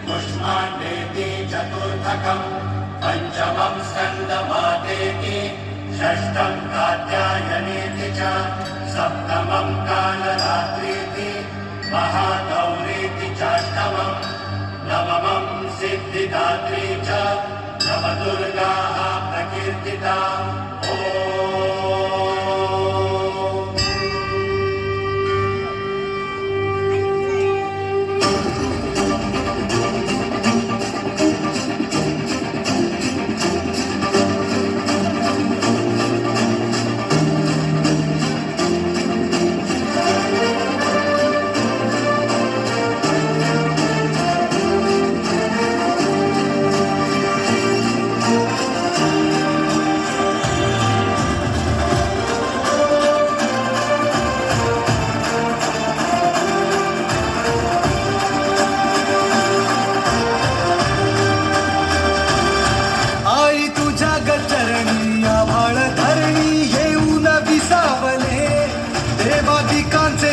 पुष्माण्डेति चतुर्थकम् पञ्चमं स्कन्दमातेति षष्ठं कात्यायनेति च सप्तमं कालरात्रीति महागौरीति चाष्टमं नवमं सिद्धिदात्री च नवदुर्गाः प्रकीर्तिता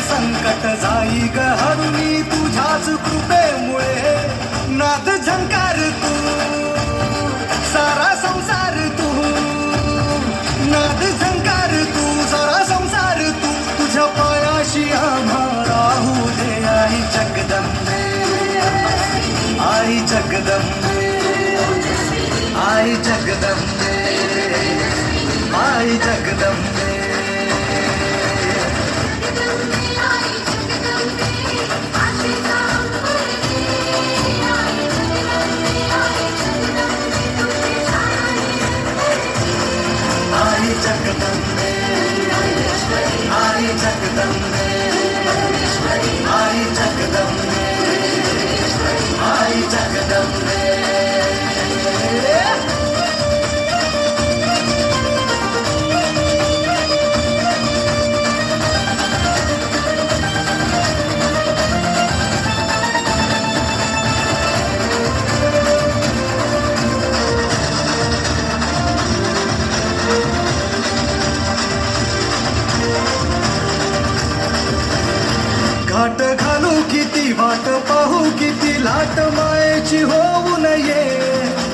संकट जाई ग हरुणी तुझ्याच कृपेमुळे नाद झंकार तू सारा संसार तू नाद झंकार तू सारा संसार तू तुझ्या पायाशी आम्हा राहू दे आई जगदंबे आई जगदंबे आई जगदंबे आई जगदंबे जगदंबे आई जगदंबे आई जगदंबे आई जगदंबे घाट घालू किती वाट पाहू किती लाट मायेची होऊ नये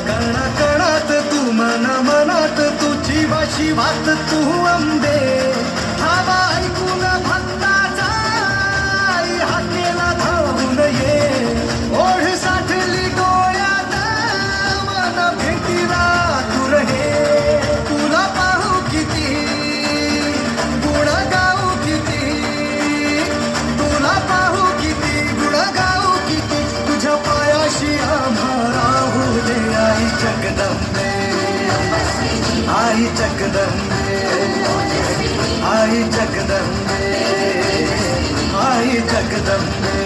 कणा कणात तू मना मनात तुझी वाशी वात तू अंबे धावा ऐकून भक्ताचा आई हाकेला धावू नये ओढ साठली डोळ्यात मन भेटीला तू रहे तुला पाहू किती गुण गाऊ किती पाहू किती गुण गाऊ किती तुझ्या पायाशी आम्हा राहू दे आई जगदंबे आई जगदंबे आई जगदंबे आई जगदंबे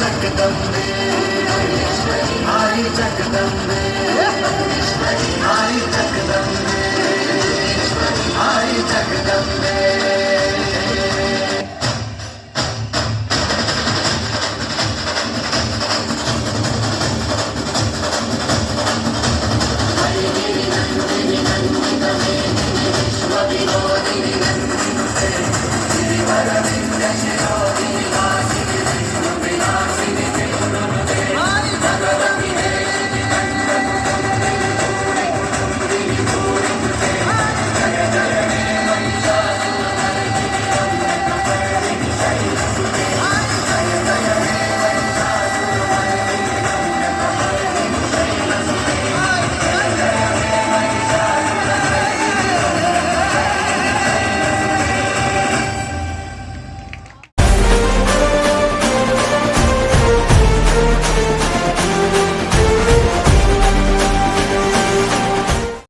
जगदंबे आई जगदंबे